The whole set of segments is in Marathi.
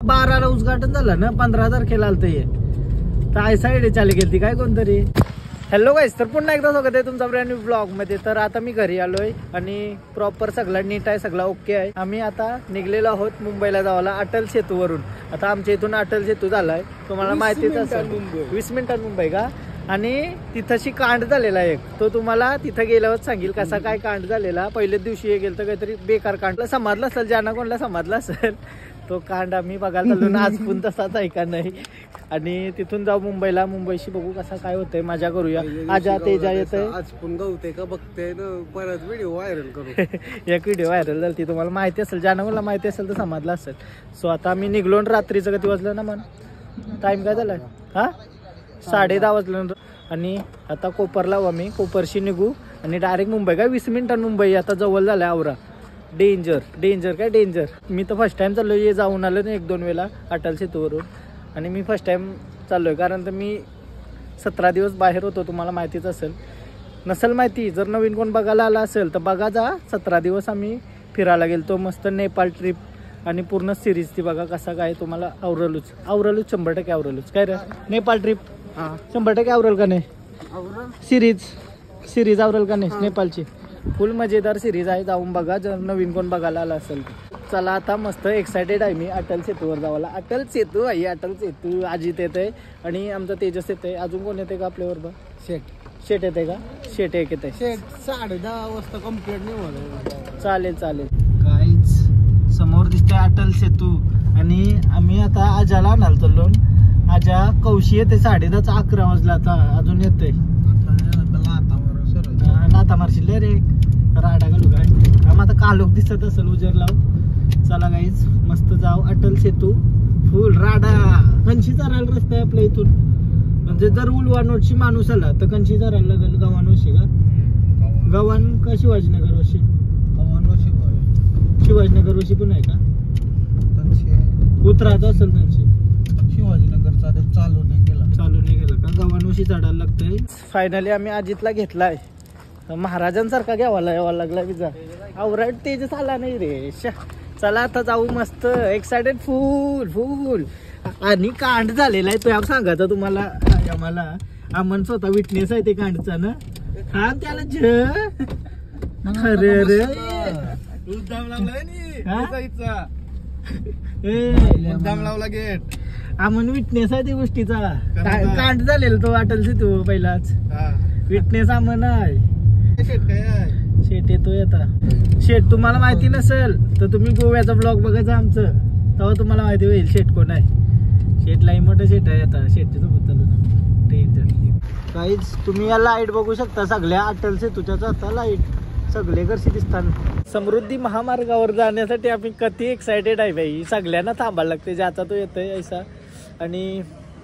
12ला उद्घाटन झालं ना, 15 तारखेला आलतंय. काय साईड चालू गेली काय कोणतरी. हॅलो गाईस, तर पुन्हा एकदा स्वागत आहे तुमचा ब्रँड न्यू ब्लॉग मध्ये. तर आता मी घरी आलोय आणि प्रॉपर सगळा नीट आहे, सगळा ओके आहे. आम्ही आता निघलेलो आहोत मुंबईला जावाला अटल सेतूवरून. आता आमच्या इथून अटल सेतू झालाय, तुम्हाला माहितीच असेल. 20 मिनिटात मुंबई का. आणि तिथंशी कांड झालेला एक, तो तुम्हाला तिथं गेल्यावर सांगेल कसा काय कांड झालेला. पहिल्याच दिवशी हे गेलं तर काहीतरी बेकार कांड समजलं असेल, ज्यांना कोणाला समजला असेल तो कांड आम्ही बघायला चाललो. आज पण तसाच आहे का नाही. आणि तिथून जाऊ मुंबईला, मुंबईशी बघू कसा काय होतंय, मजा करूया. आजा तेजा येतंय, आज पण गवते का बघते ना, परत व्हिडिओ व्हायरल करू. एक व्हिडिओ व्हायरल झाली, तुम्हाला माहिती असेल, ज्यांना कोणाला माहिती असेल तर समजलं असेल. सो आता आम्ही निघलो. रात्रीचं किती वाजलं ना मन, टाइम काय झालाय, हा 10:30 वाजलं. आणि आता कोपरला आम्ही, कोपरशी निघू आणि डायरेक्ट मुंबई. काय 20 मिनिटांत मुंबई आता जवळ झालाय. आवरा डेंजर डेंजर काय डेंजर. मी तर फर्स्ट टाइम चाललोय, हे जाऊन आलो ना 1-2 वेळा अटल सेतूवरून. आणि मी फर्स्ट टाइम चाललोय कारण तर मी 17 दिवस बाहेर होतो, तुम्हाला माहितीच असेल. नसेल माहिती, जर नवीन कोण बघायला आला असेल तर बघा जा. 17 दिवस आम्ही फिरायला गेलतो, मस्त नेपाळ ट्रिप. आणि पूर्ण सिरीज ती बघा कसा काय, तुम्हाला आवरलूच 100% आवरलूच. काय रे नेपाळ ट्रिप 100% आवरल का नाही. सिरीज आवरल का नाही नेपाळची. फुल मजेदार सिरीज आहे, जाऊन बघा जर नवीन कोण बघायला आला असेल. चला आता मस्त एक्सायटेड आहे मी अटल सेतूवर जावाला. अटल सेतू आहे, अटल सेतू. अजित येते आणि आमचा तेजस येते. अजून कोण येते का आपल्याबरोबर. शेट येते का. शेट एक येते. 10:30 वाजता कम्प्लीट नाही होणार. चालेल काहीच. समोर दिसते अटल सेतू. आणि आम्ही आता आजाला आणायला चाललो. आजा कौशी येते 10:30, 11 वाजला आता अजून येते. लाता मारशील रे, राडा घालू काय. आम्ही आता कालोख दिसत असेल उजेर लाव. चला गाईज मस्त जाऊ अटल सेतू. फुल राडा. कंशी चरायला रस्ता आहे आपल्या इथून. म्हणजे जर उलवानोटशी माणूस आला तर कंशी चरायला लागेल. गव्हाणोशी का गव्हाण का शिवाजीनगर वशी. शिवाजीनगर वशी पण आहे का. उतरायचं असेल त्यांची. शिवाजीनगरचा चालू नाही केला का. गव्हाणोशी चढायला लागतंय. फायनली आम्ही अजितला घेतलाय. महाराजांसारखा घ्यावा लागला विजा. आवराट तेजस आला नाही रे. चला आता जाऊ मस्त एक्सायटेड फुल. आणि कांड झालेला आहे तो सांगायचा तुम्हाला. आम्हाला आम्हाला स्वतः विटनेस आहे ते कांडचा ना. हा त्याला अरे रे लावला गेट. आम्हाला विटनेस आहे त्या गोष्टीचा. कांड झालेला तो अटल सेतू पहिलाच. विटनेस आम्हाला आहे. शेट येतोय आता. शेट तुम्हाला माहिती नसेल तर तुम्ही गोव्याचा ब्लॉग बघायचा आमचं, तेव्हा तुम्हाला माहिती होईल शेट कोण आहे. शेटला मोठं शेट आहे. आता शेटच्या सोबत चालू काहीच. तुम्ही या लाईट बघू शकता सगळ्या अटल सेतूच्याच. आता लाईट सगळे कशी दिसतात. समृद्धी महामार्गावर जाण्यासाठी आम्ही किती एक्सायटेड आहे बाई. सगळ्यांना थांबायला लागते, ज्याचा तो येतोय ऐसा. आणि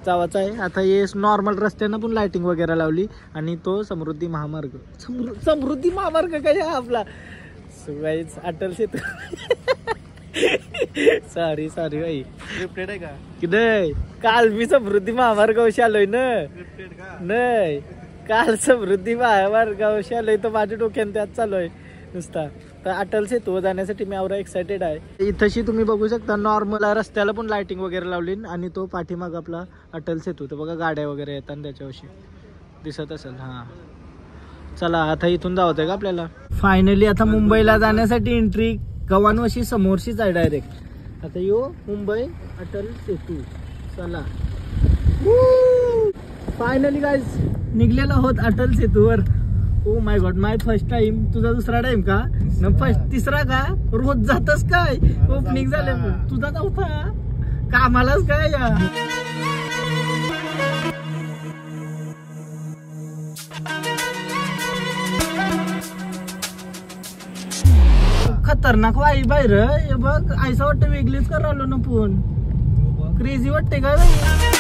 जावाचा आहे आता. हे नॉर्मल रस्त्यानं पण लाइटिंग वगैरे लावली. आणि तो समृद्धी महामार्ग. समृद्धी महामार्ग काय आपला अटल सेतू. सॉरी बाई, रिप्लेट आहे का नाही. काल मी समृद्धी महामार्गावशी आलोय ना. नाही काल समृद्धी महामार्गावशी आलोय तर माझ्या डोक्यात त्यात चालू आहे नुसता. तर अटल सेतू जाण्यासाठी मी आवरा एक्सायटेड आहे. इथंशी तुम्ही बघू शकता नॉर्मल रस्त्याला पण लाइटिंग वगैरे लावली. आणि तो पाठीमाग आपला अटल सेतू. तर बघा गाड्या वगैरे येतात त्याच्यावरशी दिसत असेल. हा चला आता इथून जावं का आपल्याला. फायनली आता मुंबईला जाण्यासाठी एंट्री गव्हाणवशी समोरशीच आहे डायरेक्ट. आता यो मुंबई अटल सेतू. चला फायनली गाईज निघलेलो आहोत अटल सेतूवर. Oh my God, my first time. तुझा दुसरा टाइम का. तिसरा का. रोज जातस काय. ओपनिंग झाले तुझा चौथा. कामालाच काय या. खतरनाक वाई बाहेर. हे बघ ऐसा वाटतं वेगळीच करायलो ना. पण क्रेझी वाटते काय बाई.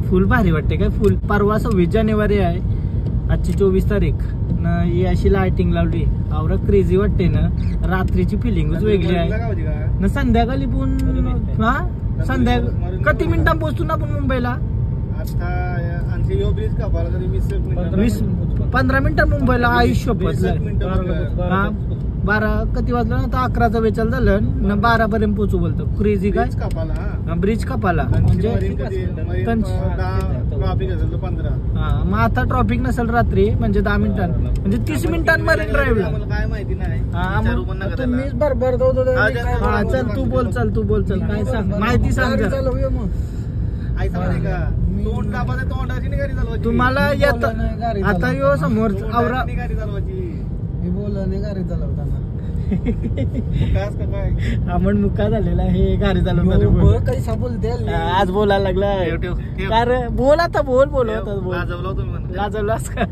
फुल भारी वाटते काय. फुल परवा 26 जानेवारी आहे, आजची 24 तारीख. ही अशी लाइटिंग लावली. आवरा क्रेझी वाटते ना. रात्रीची फिलिंगच वेगळी आहे ना. संध्याकाळी पण हा किती मिनिटां पोहोचतो ना आपण मुंबईला? 15 मिनिटं मुंबईला. आयुष्य 12 किती वाजलं ना? 11चा वेचाल झालं ना, 12 पर्यंत पोहोचू बोलतो. क्रेझी काय ब्रिज कापाला म्हणजे मग आता ट्रॉफिक नसेल रात्री म्हणजे 10 मिनिटां म्हणजे 30 मिनिटां मरीन ड्राईव्हला. काय माहिती नाही. तुम्हीच बरोबर. चल तू बोल चल काय सांग, माहिती सांग तुम्हाला. येत आता यो समोर आवरा आपण मुक्का झालेला आहे गाडी चालवणार. आज बोलायला लागला कार बोल आता बोल गाजवलास का?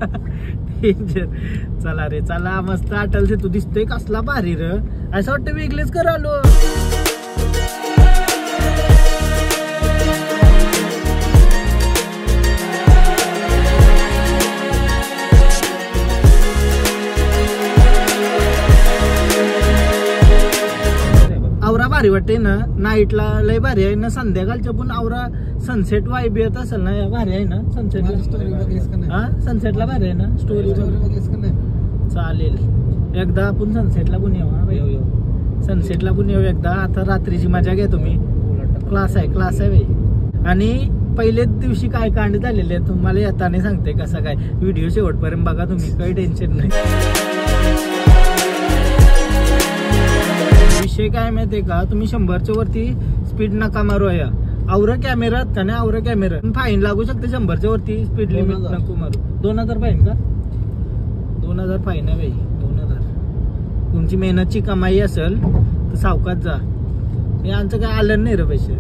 चला रे चला, मस्त अटल से तू दिसतोय कसला भारी र. असं वाटतं वेगळेच कर आलो. आवरा भारी वाटते ना, नाईटला लय भारी आहे ना. संध्याकाळच्या पण आवरा सनसेट वाईब येत असेल ना, भारी आहे ना. सनसेटला भारी आहे ना. स्टोरी चालेल, एकदा आपण सनसेटला पण येऊ. सनसेटला पण येऊ एकदा. आता रात्रीची मजा घ्या तुम्ही. क्लास आहे भाई. आणि पहिल्याच दिवशी काय कांड झालेले तुम्हाला येताना सांगते कसं काय. व्हिडिओ शेवटपर्यंत बघा तुम्ही, काही टेन्शन नाही. विषय काय माहितीये का, तुम्ही 100च्या वरती स्पीड नका मारू. या आवरा कॅमेरात का नाही, आवरा कॅमेरा फाईन लागू शकते. 100च्या वरती स्पीड लिमिट नको मारू. 2000 फाईन का? 2000 फाईन आहे भाई. 2000 तुमची मेहनतची कमाई असेल तर सावकाश जा. यांचं काय आलं नाही रे पैसे.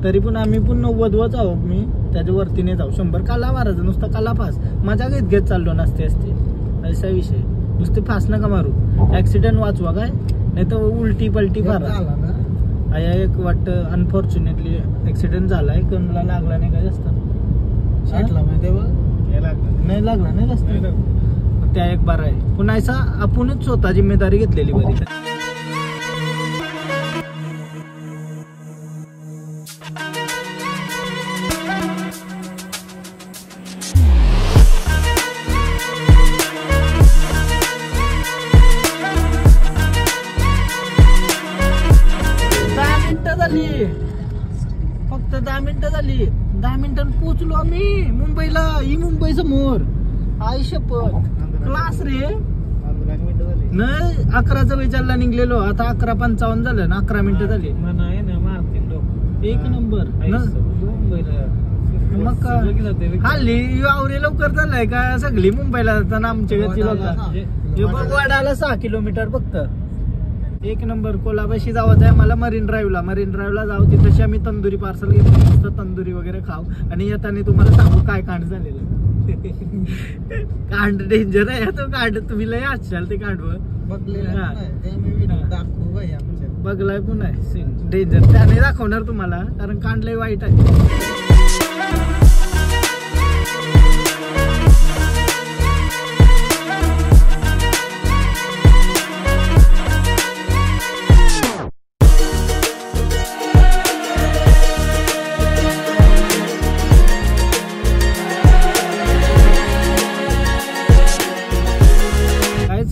तरी पण आम्ही पण 90 आहोत. मी त्याच्या वरती नाही जाऊ. 100 काला मारायचं नुसतं, काला फास मजा घेत चाललो नसते असा विषय. नुसते फास नका मारू. ऍक्सिडेंट वाचवा काय, नाही तर उलटी पलटी फार. आया एक वाटतं अनफॉर्च्युनेटली ऍक्सिडेंट झालाय. कणला लागला नाही काय जास्त. नाही लागला नाही जास्त. त्या एक बार आहे. पुन्हा असा आपणच स्वतः जिम्मेदारी घेतलेली बरी. फक्त 10 मिनिटं झाली. 10 मिनिटांनी पोहोचलो आम्ही मुंबईला. ही मुंबई समोर. आई शपथ क्लास रे. नाही 11चा वेचारला निघलेलो. आता 11:55 झालं ना. 11 मिनिटं झाली. एक नंबर. मग हल्ली आवरे लवकर झालाय का सगळी मुंबईला जाताना. आमच्या घरची लोक वाडाला 6 किलोमीटर फक्त. एक नंबर. कोल्हापाशी जावं आहे मला. मरीन ड्राईव्हला जाऊ. तिथं आम्ही तंदुरी पार्सल घेतलं. मस्त तंदुरी वगैरे खाऊ. आणि येताना तुम्हाला सांगू काय कांड झालेलं. कांड डेंजर आहे तो कांड. तुम्ही लय आजच्याल ते कांड बघलाय पण आहे सीन. डेंजर त्याने दाखवणार तुम्हाला, कारण कांड लय वाईट आहे.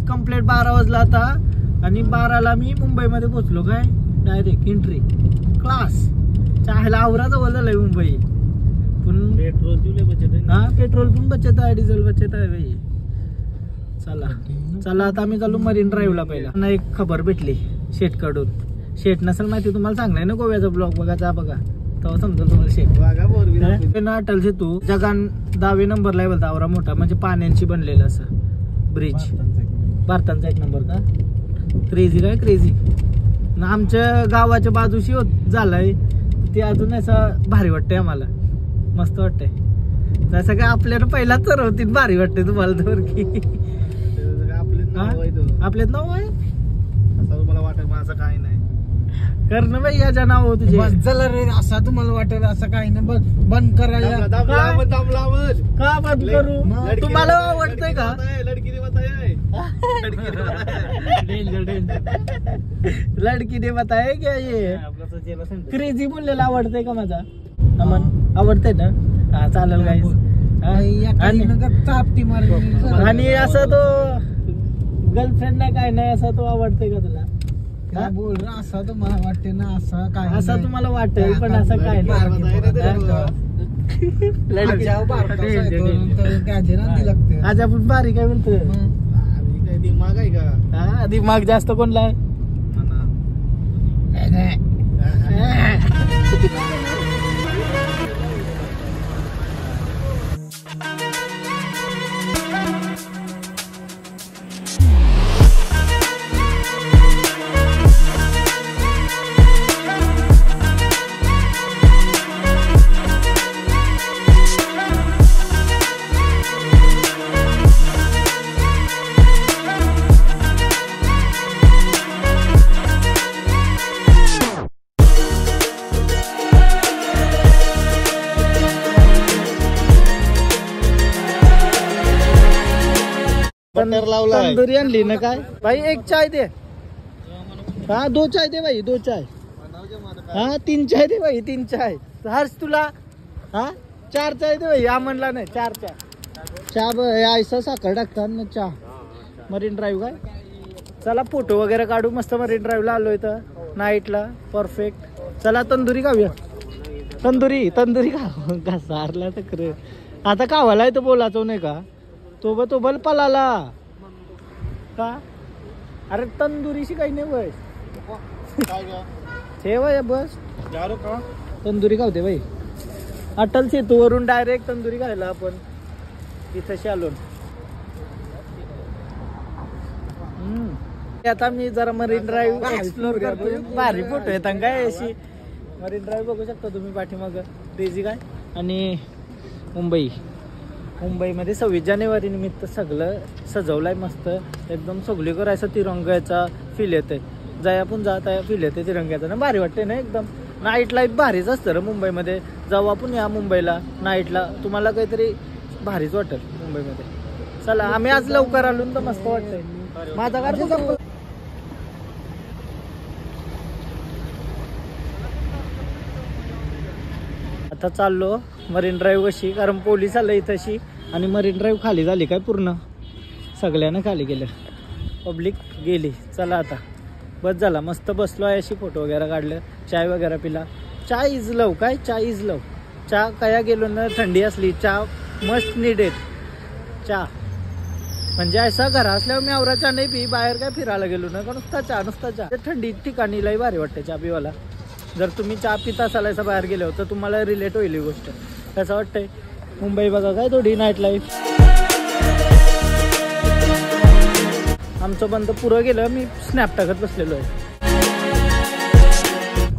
कंप्लीट 12 वाजला आता. आणि 12ला मी मुंबईमध्ये पोहोचलो. काय डायरेक्ट एंट्री क्लास. चायला आवरा जवळ झालंय मुंबई. पण पेट्रोल पण बचत आहे, डिझेल बचत आहे भाई. चला आता आम्ही चालू मरीन ड्राईव्हला. पहिला एक खबर भेटली शेटकडून. शेट नसेल माहिती तुम्हाला सांगलाय ना, गोव्याचा ब्लॉग बघा, जा बघा तेव्हा समजेल तुम्हाला. शेट ना अटल सेतू जगान 10वे नंबरला आहे बोलता. आवरा मोठा म्हणजे पाण्याची बनलेला असं ब्रिज. भारतांचा 1 नंबर का? क्रेझी काय क्रेझी ना. आमच्या गावाच्या बाजूशी झालाय ते. अजून असं भारी वाटतंय आम्हाला. मस्त वाटतंय. जसं काय आपल्याला पहिलाच चरवतीत भारी वाटतंय तुम्हाला तर की. आपल्यात नाव आहे मला वाटत असं काही नाही. करणं बाई याच्या नाव तुझे रे. असं तुम्हाला वाटेल असं काही नाही. बंद करायला का बंद करू? तुम्हाला आवडतंय का? लडकी डेंजर डेंजर लडकी ने बताया क्या ये क्रेझी बोललेला आवडतंय का माझा अमन आवडतंय ना हा चालेल गाईस आणि असं तो गर्लफ्रेंड नाही काय नाही असं तो आवडतंय का तुला काय बोल असं तर मला वाटते ना असं काय असं तुम्हाला वाटतंय पण असं काय नाही आज आपण बारी काय म्हणतोय दिमाग आहे का हा दिमाग जास्त कोणला आहे तंदुरी आणली ना काय भाई एक चाय दे हा 2 चाय दे भाई 2 चाय हा 3 चाय दे भाई 3 चाय हर्ष तुला हा 4 चाय दे भाई हा म्हणला नाही 4 चाय चहा ऐसा साखर टाकतात ना चहा मरीन ड्राईव्ह काय चला फोटो वगैरे काढू मस्त मरीन ड्राईव्हला आलोय तर नाईटला परफेक्ट चला तंदुरी खाऊया तंदुरी का सारला तर आता कावाला तो बोलायचो नाही का तो बल पलाला का अरे तंदुरीशी काही नाही बस ठेव बस तंदुरी खावते बाई अटल सेतूवरून डायरेक्ट तंदुरी खायला आपण इथं आलो आता मी जरा मरीन ड्राईव्ह एक्सप्लोर करतो भारी फोटो येतात काय अशी मरीन ड्राईव्ह बघू शकता तुम्ही पाठीमागं क्रेझी काय आणि मुंबईमध्ये 26 जानेवारी निमित्त सगळं सजवलंय मस्त एकदम सगळीकडे असं तिरंग्याचा फील येते जाय आपण जात आहे फील येते तिरंग्याचा ना भारी वाटते ना एकदम नाईट लाईफ भारीच असतं रे मुंबईमध्ये जाऊ आपण या मुंबईला नाईटला तुम्हाला काहीतरी भारीच वाटेल मुंबईमध्ये चला आम्ही आज लवकर आलो तर मस्त वाटतंय माझा काय आता चाललो मरीन ड्राईव्ह कशी कारण पोलीस आलं इथंशी आणि मरीन ड्राईव्ह खाली झाली काय पूर्ण सगळ्यांना खाली गेलं पब्लिक गेली चला आता बस झाला मस्त बसलो आहे अशी फोटो वगैरे काढलं चाय वगैरे पिला चाय इज लव काय चाय इज लव चहा कया गेलो ना थंडी असली चहा मस्ट नीडेड चहा म्हणजे असा घरा असल्यावर मी आवरा चहा नाही पी बाहेर काय फिरायला गेलो ना का नुसता चहा थंडी ठिकाणी लई भारी वाटते चहा पिवाला जर तुम्ही चहा पिता असाल असं बाहेर गेले हो तर तुम्हाला रिलेट होईल ही गोष्ट कसं वाटतंय मुंबई बघा काय थोडी नाईट लाईफ आमचं बंद पुरं गेलं मी स्नॅप टाकत बसलेलो आहे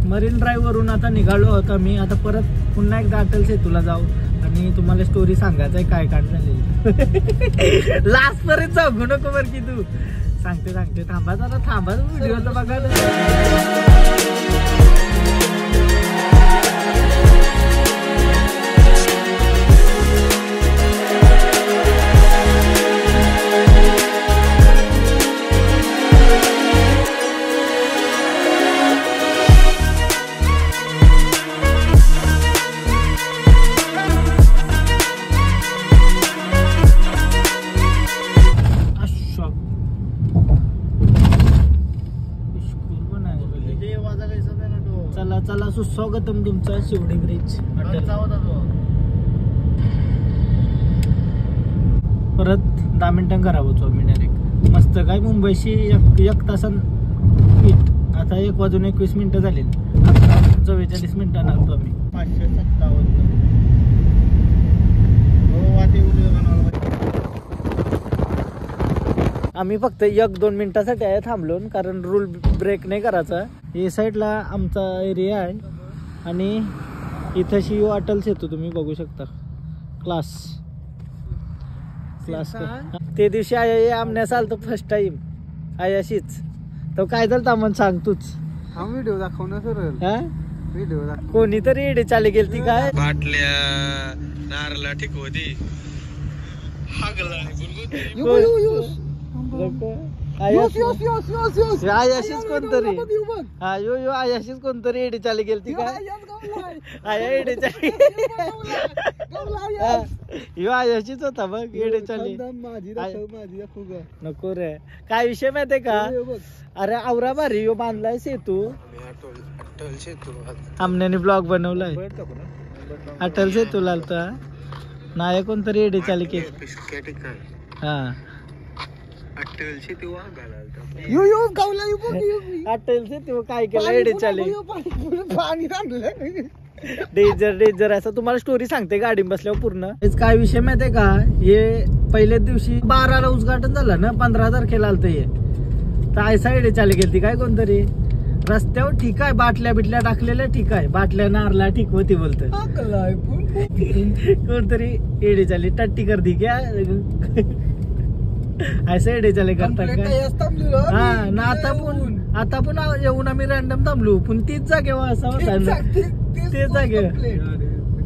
मरीन ड्राईव्ह वरून आता निघालो होतो मी आता परत पुन्हा एकदा अटल सेतूला जाऊ आणि तुम्हाला स्टोरी सांगायचं आहे काय काय झालेली लास्ट पर्यंत सांगू नको बरं की तू सांगते थांबा व्हिडिओ तर बघा चला सुस्वागतम तुमचं शिवडी ब्रिज परत 10 मिनिटं करावं आम्ही डायरेक्ट मस्त काय मुंबईशी एक तासान पीठ आता 1:21 झाले 44 मिनिटांना आलो आम्ही 557 आम्ही फक्त 1-2 मिनिटासाठी आहे थांबलो कारण रूल ब्रेक नाही करायचा हे साईडला आमचा एरिया आहे आणि इथंशी अटल सेतू तुम्ही बघू शकता क्लास ते दिवशी आय आमण्यास आलं तर फर्स्ट टाइम आयाशीच तो काय झालं मन सांग तूच हा व्हिडिओ दाखव ना सर व्हिडिओ दाखव कोणीतरी एडे चाले गेलती काय बाटल्या नारळा ठीक होती नको. आयाशीच कोणतरी हा यो आयाशीच कोणतरी एडी चाली गेलती काय आया एडी चाली यो आयाशीच होता बघ एडी चाली नको रे. काय विषय माहितीये का अरे आवरा भारी यो बांधलाय सेतू आमण्याने ब्लॉग बनवलाय अटल सेतू लालता नाही कोणतरी एडी चाली के हा अटल सेतू काय केलं एडी चाली डेंजर असं तुम्हाला स्टोरी सांगते गाडी बसल्यावर पूर्ण. काय विषय माहितीये का हे पहिल्याच दिवशी 12ला उद्घाटन झालं ना 15 तारखेला आलत हे तर आयसा एडी चाली गेलती काय कोणतरी रस्त्यावर ठीक आहे बाटल्या बिटल्या टाकलेल्या ठीक आहे बाटल्या नारला ठीक होती बोलत कोणतरी एडी चाली टट्टी कर दी क्या ऐसा एडी चाली करता का हा ना आता पण येऊन आम्ही रॅन्डम थांबलो पण तीच जागेवर असा होता ना तेच जागे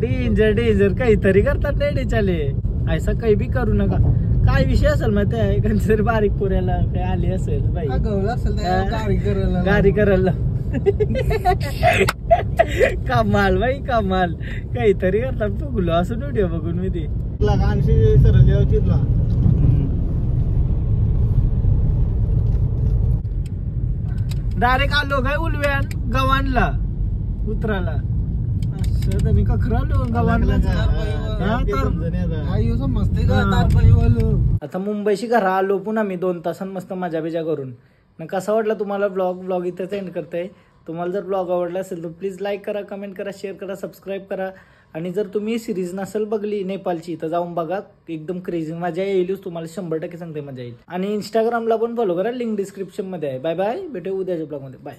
डेंजर काहीतरी करतात एडी चाले ऐसा काही बी करू नका. काय विषय असेल माहिती आहे कोणतरी बारीक पुऱ्याला काय आली असेल बाई गाडी करायला कमाल बाई कमाल काहीतरी करतात बघलो असं व्हिडिओ बघून मी ती डायरेक्ट आलो काय उलव्यान गव्हाणला उतराला मी कखरालो गव्हाणला. आता मुंबईशी घरा आलो पण आम्ही 2 तासां मस्त मजा बिजा करून. कसा वाटला तुम्हाला ब्लॉग इथेच एंड करताय. तुम्हाला जर ब्लॉग आवडला असेल तर प्लीज लाईक करा कमेंट करा शेअर करा सबस्क्राईब करा आणि जर तुम्ही सिरीज नसेल बघली नेपाळची तर जाऊन बघा एकदम क्रेझी मजा येईलच तुम्हाला 100% सांगते मजा येईल. आणि इंस्टाग्रामला पण फॉलो करा लिंक डिस्क्रिप्शन मध्ये आहे. बाय बाय भेटू उद्याच्या ब्लॉग मध्ये बाय.